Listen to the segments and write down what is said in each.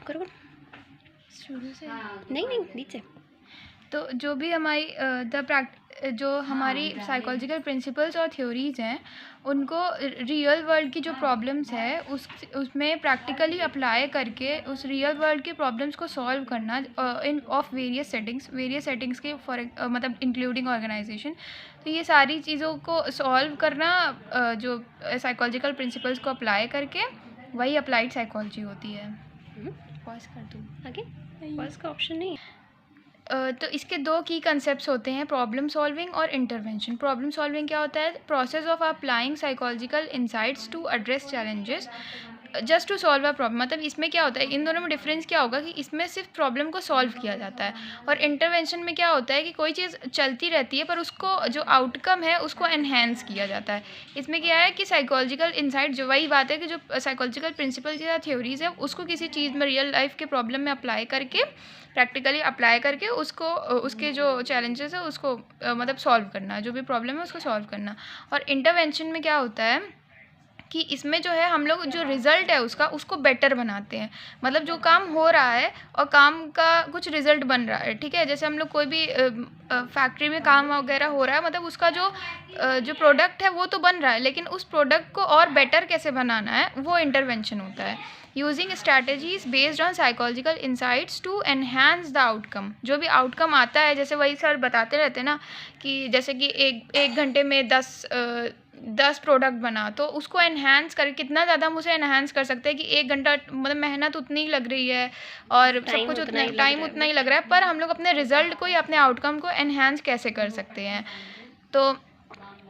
करो शुरू से। नहीं बीच से। तो जो भी हमारी जो हमारी साइकोलॉजिकल प्रिंसिपल्स और थ्योरीज़ हैं, उनको रियल वर्ल्ड की जो प्रॉब्लम्स है उसमें प्रैक्टिकली अप्लाई करके उस रियल वर्ल्ड की प्रॉब्लम्स को सॉल्व करना इन ऑफ वेरियस सेटिंग्स के मतलब इंक्लूडिंग ऑर्गेनाइजेशन। तो ये सारी चीज़ों को सॉल्व करना जो साइकोलॉजिकल प्रिंसिपल्स को अप्लाई करके, वही अप्लाइड साइकोलॉजी होती है। पॉज कर दूँ आगे? पॉज का ऑप्शन नहीं है। तो इसके दो की कंसेप्ट्स होते हैं, प्रॉब्लम सॉल्विंग और इंटरवेंशन। प्रॉब्लम सॉल्विंग क्या होता है? Process of applying psychological insights to address challenges just to solve a problem. मतलब इसमें क्या होता है, इन दोनों में डिफरेंस क्या होगा कि इसमें सिर्फ प्रॉब्लम को सॉल्व किया जाता है, और इंटरवेंशन में क्या होता है कि कोई चीज़ चलती रहती है पर उसको जो आउटकम है उसको एनहेंस किया जाता है। इसमें क्या है कि साइकोलॉजिकल इंसाइट, जो वही बात है कि जो साइकोलॉजिकल प्रिंसिपल्स या थ्योरीज़ है उसको किसी चीज़ में रियल लाइफ के प्रॉब्लम में अप्लाई करके, प्रैक्टिकली अप्लाई करके उसको उसके जो चैलेंजेस है उसको मतलब सॉल्व करना, जो भी प्रॉब्लम है उसको सॉल्व करना। और इंटरवेंशन में क्या होता है कि इसमें जो है हम लोग जो रिज़ल्ट है उसको बेटर बनाते हैं। मतलब जो काम हो रहा है और काम का कुछ रिज़ल्ट बन रहा है, ठीक है। जैसे हम लोग कोई भी फैक्ट्री में काम वगैरह हो रहा है, मतलब उसका जो प्रोडक्ट है वो तो बन रहा है, लेकिन उस प्रोडक्ट को और बेटर कैसे बनाना है, वो इंटरवेंशन होता है। Using strategies based on psychological insights to enhance the outcome. जो भी आउटकम आता है, जैसे वही सर बताते रहते हैं ना कि जैसे कि एक घंटे में 10 प्रोडक्ट बना, तो उसको एनहांस कर कितना ज़्यादा हम उसे एनहांस कर सकते हैं कि 1 घंटा मतलब मेहनत उतनी ही लग रही है और सब कुछ उतना टाइम उतना ही लग रहा है, पर हम लोग अपने रिजल्ट को या अपने आउटकम को एनहांस कैसे कर सकते हैं। तो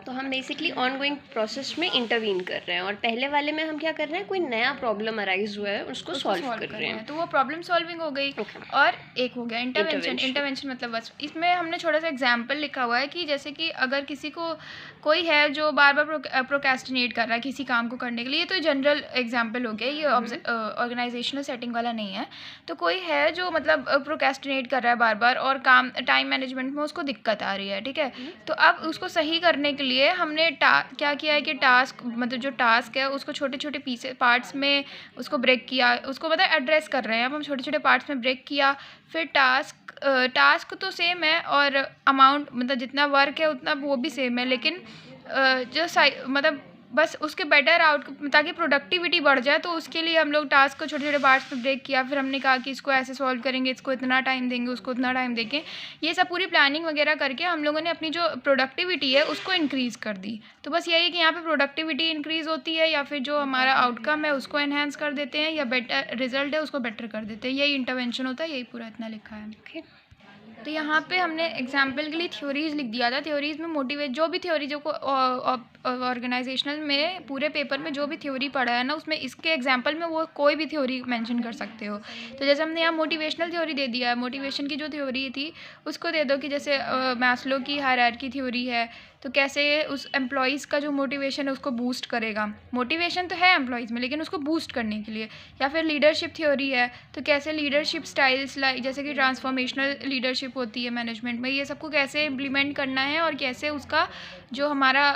हम बेसिकली ऑनगोइंग प्रोसेस में इंटरवीन कर रहे हैं, और पहले वाले में हम क्या कर रहे हैं, कोई नया प्रॉब्लम अराइज हुआ है उसको सॉल्व कर रहे हैं, तो वो प्रॉब्लम सॉल्विंग हो गई। और एक हो गया इंटरवेंशन मतलब बस इसमें हमने छोटा सा एग्जांपल लिखा हुआ है कि जैसे कि अगर किसी को कोई है जो बार बार प्रोक्रेस्टिनेट कर रहा है किसी काम को करने के लिए, तो जनरल एग्जाम्पल हो गया, ये ऑर्गेनाइजेशनल सेटिंग वाला नहीं है। तो कोई है जो मतलब प्रोक्रेस्टिनेट कर रहा है बार बार और काम टाइम मैनेजमेंट में उसको दिक्कत आ रही है, ठीक है। तो अब उसको सही करने के लिए हमने क्या किया है कि मतलब जो टास्क है उसको छोटे छोटे पार्ट्स में उसको ब्रेक किया, उसको मतलब एड्रेस कर रहे हैं। अब हम छोटे छोटे पार्ट्स में ब्रेक किया, फिर टास्क तो सेम है और अमाउंट मतलब जितना वर्क है उतना वो भी सेम है, लेकिन मतलब बस उसके बेटर ताकि प्रोडक्टिविटी बढ़ जाए, तो उसके लिए हम लोग टास्क को छोटे छोटे पार्ट्स में ब्रेक किया। फिर हमने कहा कि इसको ऐसे सॉल्व करेंगे, इसको इतना टाइम देंगे, उसको इतना टाइम देंगे। ये सब पूरी प्लानिंग वगैरह करके हम लोगों ने अपनी जो प्रोडक्टिविटी है उसको इंक्रीज़ कर दी। तो बस यही है कि यहाँ पे प्रोडक्टिविटी इंक्रीज़ होती है, या फिर जो हमारा आउटकम है उसको एनहेंस कर देते हैं, या बेटर रिजल्ट है उसको बेटर कर देते हैं। यही इंटरवेंशन होता है, यही पूरा इतना लिखा है। ओके, तो यहाँ पे हमने एग्जाम्पल के लिए थ्योरीज़ लिख दिया था। थ्योरीज़ में जो भी थ्योरी जो को ऑर्गेनाइजेशनल में पूरे पेपर में जो भी थ्योरी पढ़ा है ना, उसमें इसके एग्जाम्पल में वो कोई भी थ्योरी मेंशन कर सकते हो। तो जैसे हमने यहाँ मोटिवेशनल थ्योरी दे दिया है, मोटिवेशन की जो थ्योरी थी उसको दे दो कि जैसे मैस्लो की हायरार्की थ्योरी है, तो कैसे उस एम्प्लॉइज़ का जो मोटिवेशन है उसको बूस्ट करेगा। मोटिवेशन तो है एम्प्लॉइज़ में, लेकिन उसको बूस्ट करने के लिए। या फिर लीडरशिप थ्योरी है, तो कैसे लीडरशिप स्टाइल्स जैसे कि ट्रांसफॉर्मेशनल लीडरशिप होती है मैनेजमेंट में, ये सबको कैसे इम्प्लीमेंट करना है और कैसे उसका जो हमारा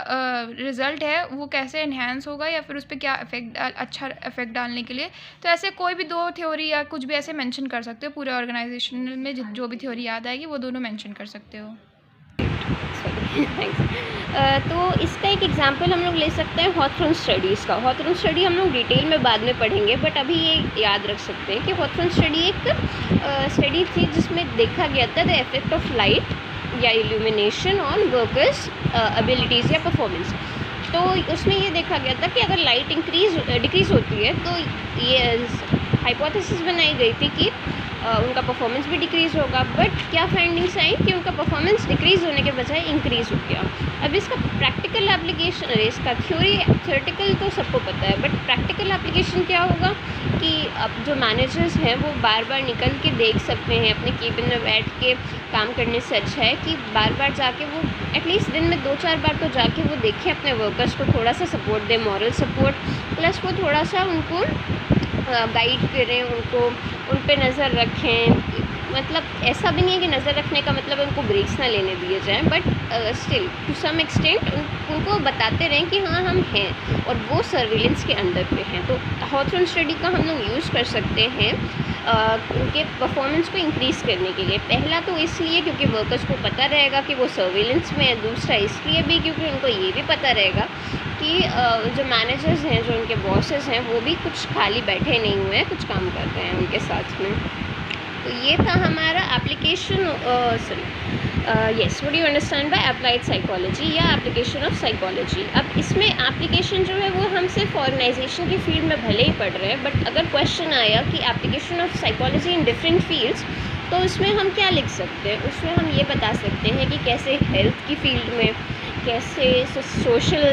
रिज़ल्ट है वो कैसे इन्हेंस होगा, या फिर उस पर क्या अच्छा इफेक्ट डालने के लिए। तो ऐसे कोई भी 2 थ्योरी या कुछ भी ऐसे मेंशन कर सकते हो। पूरे ऑर्गेनाइजेशन में जो भी थ्योरी याद आएगी वो दोनों मेंशन कर सकते हो। थैंक्स। तो इसका एक एग्जांपल हम लोग ले सकते हैं हॉथॉर्न स्टडीज़ का। हॉथॉर्न स्टडी हम लोग डिटेल में बाद में पढ़ेंगे, बट अभी ये याद रख सकते हैं कि हॉथॉर्न स्टडी एक स्टडी थी जिसमें देखा गया था द इफेक्ट ऑफ लाइट या इल्यूमिनेशन ऑन वर्कर्स एबिलिटीज़ या परफॉर्मेंस। तो उसमें ये देखा गया था कि अगर लाइट डिक्रीज़ होती है तो ये हाइपोथेसिस बनाई गई थी कि उनका परफॉर्मेंस भी डिक्रीज़ होगा। बट क्या फाइंडिंग्स आई कि उनका परफॉर्मेंस डिक्रीज़ होने के बजाय इंक्रीज़ हो गया। अब इसका प्रैक्टिकल एप्लीकेशन, इसका थ्योरेटिकल तो सबको पता है, बट प्रैक्टिकल एप्लीकेशन क्या होगा कि अब जो मैनेजर्स हैं वो बार बार निकल के देख सकते हैं, अपने केबिन में बैठ के काम करने से अच्छा है कि बार बार जाके वो एटलीस्ट दिन में 2-4 बार तो जाके वो देखें, अपने वर्कर्स को थोड़ा सा सपोर्ट दें, मॉरल सपोर्ट, प्लस वो थोड़ा सा उनको गाइड करें, उन पे नज़र रखें। मतलब ऐसा भी नहीं है कि नज़र रखने का मतलब उनको ब्रेक्स ना लेने दिए जाएं, but still to some extent उनको बताते रहें कि हाँ हम हैं और वो सर्विलेंस के अंडर पे हैं। तो हॉथॉर्न स्टडी का हम लोग यूज़ कर सकते हैं उनके परफॉर्मेंस को इंक्रीज़ करने के लिए। पहला तो इसलिए क्योंकि वर्कर्स को पता रहेगा कि वो सर्विलेंस में है, दूसरा इसलिए भी क्योंकि उनको ये भी पता रहेगा कि जो मैनेजर्स हैं, जो उनके बॉसेस हैं, वो भी कुछ खाली बैठे नहीं हुए हैं, कुछ काम कर रहे हैं उनके साथ में। तो ये था हमारा application yes, what do you understand by applied psychology या एप्लीकेशन ऑफ साइकोलॉजी। अब इसमें एप्लीकेशन जो है वो हम सिर्फ ऑर्गेनाइजेशन की फील्ड में भले ही पढ़ रहे हैं, बट अगर क्वेश्चन आया कि application of psychology in different fields, तो उसमें हम क्या लिख सकते हैं? उसमें हम ये बता सकते हैं कि कैसे हेल्थ की फील्ड में, कैसे सोशल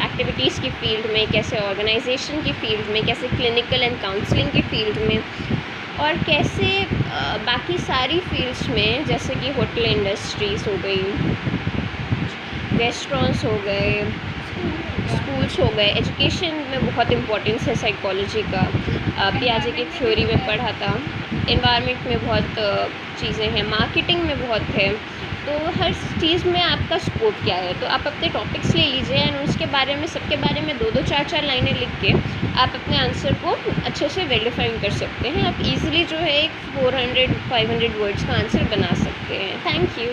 एक्टिविटीज़ की फील्ड में, कैसे ऑर्गेनाइजेशन की फील्ड में, कैसे क्लिनिकल एंड काउंसलिंग की फील्ड में, और कैसे बाकी सारी फील्ड्स में, जैसे कि होटल इंडस्ट्रीज़ हो गई, रेस्टोरेंट्स हो गए, स्कूल्स हो गए। एजुकेशन में बहुत इम्पोर्टेंस है साइकोलॉजी का, पियाजे की थ्योरी में पढ़ा था। एनवायरनमेंट में बहुत चीज़ें हैं, मार्केटिंग में बहुत है। तो हर चीज़ में आपका स्कोप क्या है, तो आप अपने टॉपिक्स ले लीजिए एंड उसके बारे में, सबके बारे में 2-2 4-4 लाइनें लिख के आप अपने आंसर को अच्छे से वेरीफाई कर सकते हैं। आप इजीली जो है एक 400-500 वर्ड्स का आंसर बना सकते हैं। Thank you.